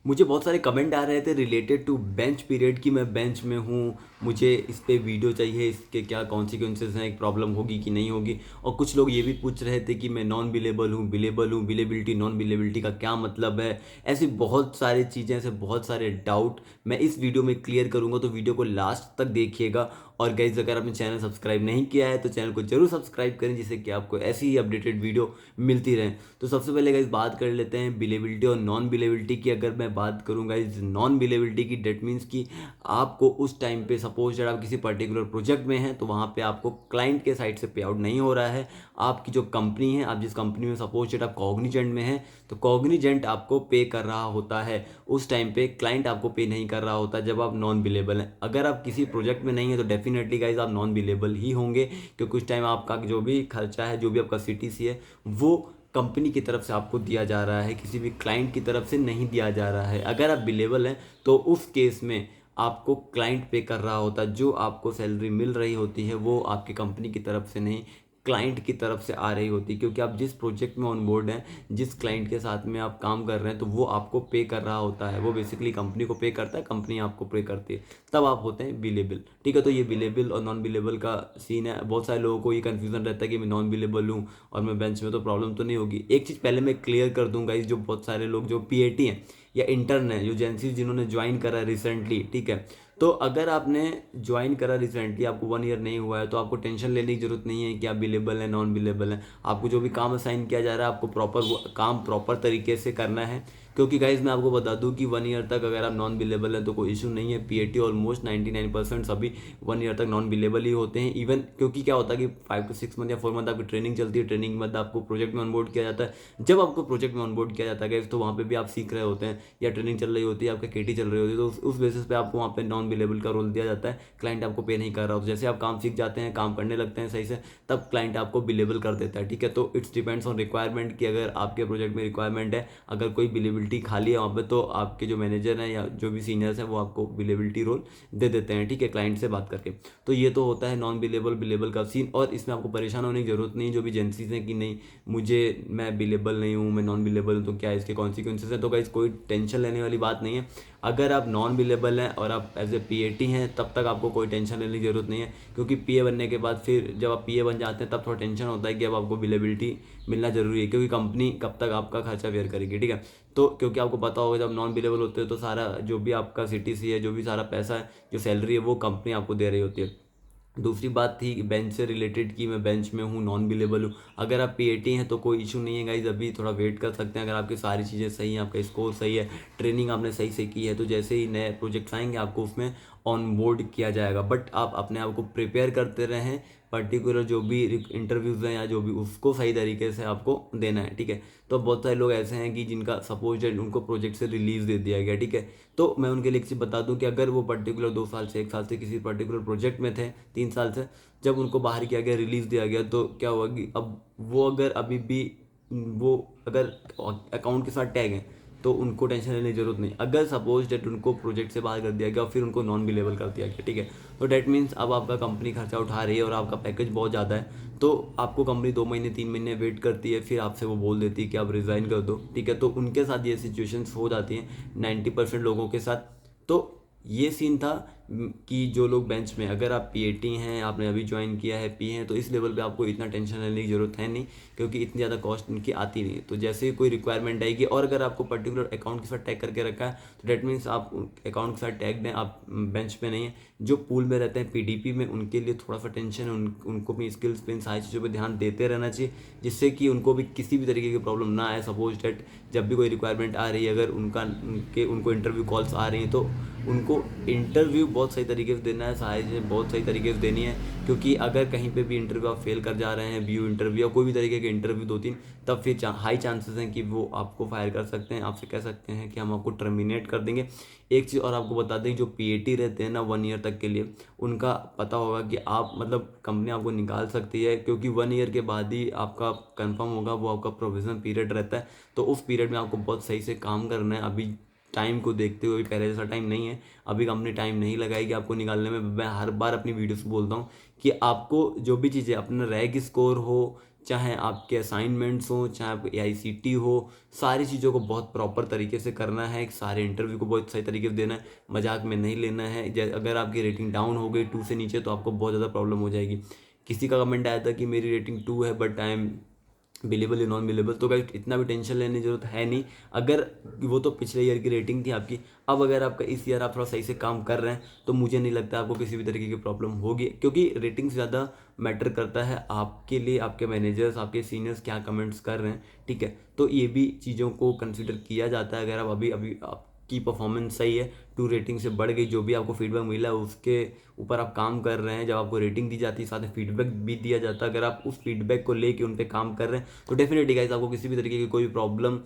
मुझे बहुत सारे कमेंट आ रहे थे रिलेटेड टू बेंच पीरियड कि मैं बेंच में हूँ, मुझे इस पे वीडियो चाहिए, इसके क्या कॉन्सिक्वेंसेस हैं, एक प्रॉब्लम होगी कि नहीं होगी। और कुछ लोग ये भी पूछ रहे थे कि मैं नॉन बिलेबल हूँ, बिलेबल हूँ, बिलेबिलिटी नॉन बिलेबिलिटी का क्या मतलब है। ऐसी बहुत सारी चीज़ें, ऐसे बहुत सारे डाउट मैं इस वीडियो में क्लियर करूँगा, तो वीडियो को लास्ट तक देखिएगा। और गाइज, अगर आपने चैनल सब्सक्राइब नहीं किया है तो चैनल को जरूर सब्सक्राइब करें, जिससे कि आपको ऐसी ही अपडेटेड वीडियो मिलती रहे। तो सबसे पहले गाइज बात कर लेते हैं बिलेबिलिटी और नॉन बिलेबिलिटी की। अगर मैं बात करूँ गाइज नॉन बिलेबिलिटी की, डेट मीन्स कि आपको उस टाइम पे सपोज दैट आप किसी पर्टिकुलर प्रोजेक्ट में हैं, तो वहाँ पे आपको क्लाइंट के साइड से पे आउट नहीं हो रहा है। आपकी जो कंपनी है, आप जिस कंपनी में सपोज दैट आप कॉग्निजेंट में हैं, तो कॉग्निजेंट आपको पे कर रहा होता है उस टाइम पे, क्लाइंट आपको पे नहीं कर रहा होता जब आप नॉन बिलेबल हैं। अगर आप किसी प्रोजेक्ट में नहीं है तो डेफिनेटली गाइज आप नॉन बिलेबल ही होंगे, क्योंकि उस टाइम आपका जो भी खर्चा है, जो भी आपका सीटीसी है, वो कंपनी की तरफ से आपको दिया जा रहा है, किसी भी क्लाइंट की तरफ से नहीं दिया जा रहा है। अगर आप बिलेबल हैं तो उस केस में आपको क्लाइंट पे कर रहा होता, जो आपको सैलरी मिल रही होती है वो आपकी कंपनी की तरफ से नहीं, क्लाइंट की तरफ से आ रही होती, क्योंकि आप जिस प्रोजेक्ट में ऑन बोर्ड हैं, जिस क्लाइंट के साथ में आप काम कर रहे हैं, तो वो आपको पे कर रहा होता है। वो बेसिकली कंपनी को पे करता है, कंपनी आपको पे करती है, तब आप होते हैं बिलेबल। ठीक है, तो ये बिलेबल और नॉन बिलेबल का सीन है। बहुत सारे लोगों को ये कन्फ्यूजन रहता है कि मैं नॉन बिलेबल हूँ और मैं बेंच में, तो प्रॉब्लम तो नहीं होगी। एक चीज़ पहले मैं क्लियर कर दूंगा, इस जो बहुत सारे लोग जो पीएटी हैं या इंटर्न है, जो जेंसीज जिन्होंने ज्वाइन करा रिसेंटली, ठीक है, तो अगर आपने ज्वाइन करा रिसेंटली, आपको 1 ईयर नहीं हुआ है, तो आपको टेंशन लेने की जरूरत नहीं है कि आप बिलेबल है नॉन बिलेबल है। आपको जो भी काम असाइन किया जा रहा है, आपको प्रॉपर काम प्रॉपर तरीके से करना है। क्योंकि गाइज मैं आपको बता दूं कि 1 ईयर तक अगर आप नॉन बिलेबल है तो कोई इशू नहीं है। पीएटी ऑलमोस्ट 99% सभी 1 ईयर तक नॉन बिलेबल ही होते हैं। इवन क्योंकि क्या होता है कि 5 to 6 मंथ या 4 मंथ आपकी ट्रेनिंग चलती है, ट्रेनिंग के बाद आपको प्रोजेक्ट में ऑनबोर्ड किया जाता है। जब आपको प्रोजेक्ट में ऑनबोर्ड किया जाता है गाइज, तो वहाँ पे भी आप सीख रहे होते हैं या ट्रेनिंग चल रही होती है, आपका केटी चल रही होती है, तो उस बेसिस पे आपको वहाँ पे नॉन बिलेबल का रोल दिया जाता है। क्लाइंट आपको पे नहीं कर रहा हो, तो जैसे आप काम सीख जाते हैं, काम करने लगते हैं सही से, तब क्लाइंट आपको बिलेबल कर देता है। ठीक है, तो इट्स डिपेंड्स ऑन रिक्वायरमेंट कि अगर आपके प्रोजेक्ट में रिक्वायरमेंट है, अगर कोई बिलेबिलिटी खाली है वहाँ पे, तो आपके जो मैनेजर हैं या जो भी सीनियर्स हैं वो आपको बिलेबिलिटी रोल दे देते हैं। ठीक है, क्लाइंट से बात करके। तो ये तो होता है नॉन बिलेबल बिलेबल का सीन, और इसमें आपको परेशान होने की जरूरत नहीं। जो भी एजेंसीज हैं कि नहीं मुझे, मैं बिलेबल नहीं हूँ, मैं नॉन बिलेबल हूँ, तो क्या इसके कॉन्सिक्वेंसेस हैं, तो गाइस कोई टेंशन लेने वाली बात नहीं है। अगर आप नॉन बिलेबल हैं और आप एज ए पीएटी हैं, तब तक आपको कोई टेंशन लेने की जरूरत नहीं है। क्योंकि पीए बनने के बाद फिर जब आप पीए बन जाते हैं, तब थोड़ा टेंशन होता है कि अब आपको बिलेबिलिटी मिलना जरूरी है, क्योंकि कंपनी कब तक आपका खर्चा बेयर करेगी। ठीक है, तो क्योंकि आपको पता होगा जब नॉन बिलेबल होते हैं तो सारा जो भी आपका सीटीसी है, जो भी सारा पैसा है, जो सैलरी है, वो कंपनी आपको दे रही होती है। दूसरी बात थी बेंच से रिलेटेड कि मैं बेंच में हूँ, नॉन बिलेबल हूँ। अगर आप पीएटी हैं तो कोई इशू नहीं है गाइज, अभी थोड़ा वेट कर सकते हैं। अगर आपकी सारी चीज़ें सही हैं, आपका स्कोर सही है, ट्रेनिंग आपने सही से की है, तो जैसे ही नए प्रोजेक्ट्स आएंगे आपको उसमें ऑन बोर्ड किया जाएगा। बट आप अपने आप को प्रिपेयर करते रहें, पर्टिकुलर जो भी इंटरव्यूज़ हैं या जो भी, उसको सही तरीके से आपको देना है। ठीक है, तो बहुत सारे लोग ऐसे हैं कि जिनका सपोज उनको प्रोजेक्ट से रिलीज दे दिया गया। ठीक है, तो मैं उनके लिए एक चीज़ बता दूं कि अगर वो पर्टिकुलर 2 साल से 1 साल से किसी पर्टिकुलर प्रोजेक्ट में थे, 3 साल से, जब उनको बाहर किया गया, रिलीज दिया गया, तो क्या हुआ कि अब वो अगर अभी भी वो अगर अकाउंट के साथ टैग हैं, तो उनको टेंशन लेने की जरूरत नहीं। अगर सपोज डेट उनको प्रोजेक्ट से बाहर कर दिया गया और फिर उनको नॉन बिलेबल कर दिया गया, ठीक है, तो डेट मीन्स अब आपका कंपनी खर्चा उठा रही है और आपका पैकेज बहुत ज़्यादा है, तो आपको कंपनी 2 महीने 3 महीने वेट करती है, फिर आपसे वो बोल देती है कि आप रिज़ाइन कर दो। ठीक है, तो उनके साथ ये सिचुएशंस हो जाती हैं 90% लोगों के साथ। तो ये सीन था कि जो लोग बेंच में, अगर आप पीएटी हैं, आपने अभी ज्वाइन किया है, पी हैं, तो इस लेवल पे आपको इतना टेंशन लेने की ज़रूरत है नहीं, क्योंकि इतनी ज़्यादा कॉस्ट इनकी आती नहीं है। तो जैसे ही कोई रिक्वायरमेंट आएगी, और अगर आपको पर्टिकुलर अकाउंट के साथ टैग करके रखा है, तो डेट मीन्स आप अकाउंट के साथ टैग दें, आप बेंच पे नहीं है। जो पूल में रहते हैं पीडीपी में, उनके लिए थोड़ा सा टेंशन है, उनको भी स्किल्स पे, इन सारी चीज़ों पर ध्यान देते रहना चाहिए, जिससे कि उनको भी किसी भी तरीके की प्रॉब्लम ना आए। सपोज डेट जब भी कोई रिक्वायरमेंट आ रही है, अगर उनको इंटरव्यू कॉल्स आ रही हैं, तो उनको इंटरव्यू बहुत सही तरीके से देना है, सारी चीज़ें बहुत सही तरीके से देनी है। क्योंकि अगर कहीं पे भी इंटरव्यू आप फेल कर जा रहे हैं, व्यू इंटरव्यू या कोई भी तरीके के इंटरव्यू 2 3, तब फिर हाई चांसेस हैं कि वो आपको फायर कर सकते हैं, आपसे कह सकते हैं कि हम आपको टर्मिनेट कर देंगे। एक चीज़ और आपको बता दें, जो पीएटी रहते हैं ना 1 ईयर तक के लिए, उनका पता होगा कि आप, मतलब कंपनी आपको निकाल सकती है, क्योंकि 1 ईयर के बाद ही आपका कंफर्म होगा, वो आपका प्रोविजन पीरियड रहता है। तो उस पीरियड में आपको बहुत सही से काम करना है। अभी टाइम को देखते हुए, पहले जैसा टाइम नहीं है, अभी कंपनी टाइम नहीं लगाएगी आपको निकालने में। मैं हर बार अपनी वीडियोस में बोलता हूँ कि आपको जो भी चीज़ें, अपना रैग स्कोर हो, चाहे आपके असाइनमेंट्स हो, चाहे आपको AICT हो, सारी चीज़ों को बहुत प्रॉपर तरीके से करना है, सारे इंटरव्यू को बहुत सही तरीके से देना है, मजाक में नहीं लेना है। अगर आपकी रेटिंग डाउन हो गई 2 से नीचे तो आपको बहुत ज़्यादा प्रॉब्लम हो जाएगी। किसी का कमेंट आया था कि मेरी रेटिंग 2 है बट आई एम बिलीबल या नॉन बिलीबल, तो गाइस इतना भी टेंशन लेने की जरूरत है नहीं। अगर वो तो पिछले ईयर की रेटिंग थी आपकी, अब अगर आपका इस ईयर आप थोड़ा सही से काम कर रहे हैं तो मुझे नहीं लगता आपको किसी भी तरीके की प्रॉब्लम होगी, क्योंकि रेटिंग से ज़्यादा मैटर करता है आपके लिए आपके मैनेजर्स, आपके सीनियर्स क्या कमेंट्स कर रहे हैं, ठीक है। तो ये भी चीज़ों को कंसिडर किया जाता है। अगर आप अभी अभी आपकी परफॉर्मेंस सही है, 2 रेटिंग से बढ़ गई, जो भी आपको फीडबैक मिला है उसके ऊपर आप काम कर रहे हैं, जब आपको रेटिंग दी जाती है साथ में फीडबैक भी दिया जाता है, अगर आप उस फीडबैक को लेके उन पे काम कर रहे हैं तो डेफिनेटली गाइस आपको किसी भी तरीके की कोई प्रॉब्लम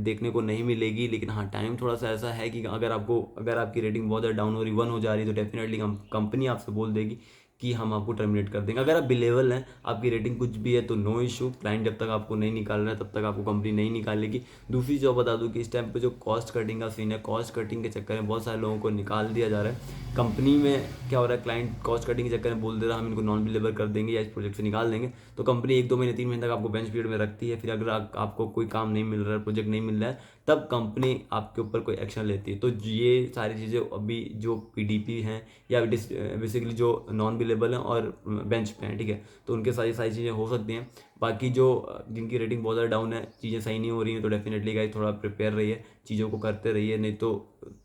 देखने को नहीं मिलेगी। लेकिन हाँ, टाइम थोड़ा सा ऐसा है कि अगर आपकी रेटिंग बहुत ज़्यादा डाउन हो रही, 1 हो जा रही है, तो डेफिनेटली कंपनी आपसे बोल देगी कि हम आपको टर्मिनेट कर देंगे। अगर आप बिलेवल हैं, आपकी रेटिंग कुछ भी है, तो नो इशू, क्लाइंट जब तक आपको नहीं निकाल रहा है तब तक आपको कंपनी नहीं निकालेगी। दूसरी चीज़ बता दूं कि इस टाइम पे जो कॉस्ट कटिंग का सीन है, कॉस्ट कटिंग के चक्कर में बहुत सारे लोगों को निकाल दिया जा रहा है। कंपनी में क्या हो रहा है, क्लाइंट कॉस्ट कटिंग के चक्कर में बोल दे रहा है हम इनको नॉन बिलेबल कर देंगे या इस प्रोजेक्ट से निकाल देंगे, तो कंपनी 1-2 महीने 3 महीने तक आपको बेंच पीरियड में रखती है। फिर अगर आपको कोई काम नहीं मिल रहा है, प्रोजेक्ट नहीं मिल रहा है, तब कंपनी आपके ऊपर कोई एक्शन लेती है। तो ये सारी चीज़ें अभी जो PDP हैं या बेसिकली जो नॉन बिलेबल हैं और बेंच पे हैं, ठीक है, तो उनके सारी सारी चीज़ें हो सकती हैं। बाकी जो जिनकी रेटिंग बहुत ज़्यादा डाउन है, चीज़ें सही नहीं हो रही हैं, तो डेफिनेटली गाइस थोड़ा प्रिपेयर रहिए, चीज़ों को करते रहिए, नहीं तो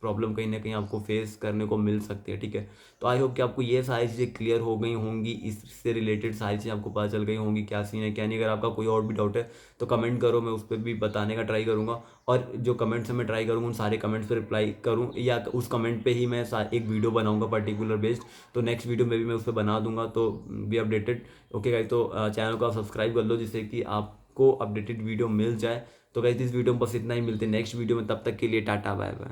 प्रॉब्लम कहीं ना कहीं आपको फेस करने को मिल सकती है, ठीक है। तो आई होप कि आपको ये सारी चीज़ें क्लियर हो गई होंगी, इससे रिलेटेड सारी चीज़ें आपको पता चल गई होंगी क्या सीन है क्या नहीं। अगर आपका कोई और भी डाउट है तो कमेंट करो, मैं उस पर भी बताने का ट्राई करूँगा, और जो कमेंट्स है मैं ट्राई करूँगा उन सारे कमेंट्स पर रिप्लाई करूँ, या उस कमेंट पे ही मैं एक वीडियो बनाऊँगा पर्टिकुलर बेस्ड, तो नेक्स्ट वीडियो में भी मैं उस पर बना दूंगा। तो बी अपडेटेड, ओके गाइस। तो चैनल को आप सब्सक्राइब कर लो जिससे कि आपको अपडेटेड वीडियो मिल जाए। तो गाइस इस वीडियो में बस इतना ही, मिलते हैं नेक्स्ट वीडियो में, तब तक के लिए टाटा बाय बाय।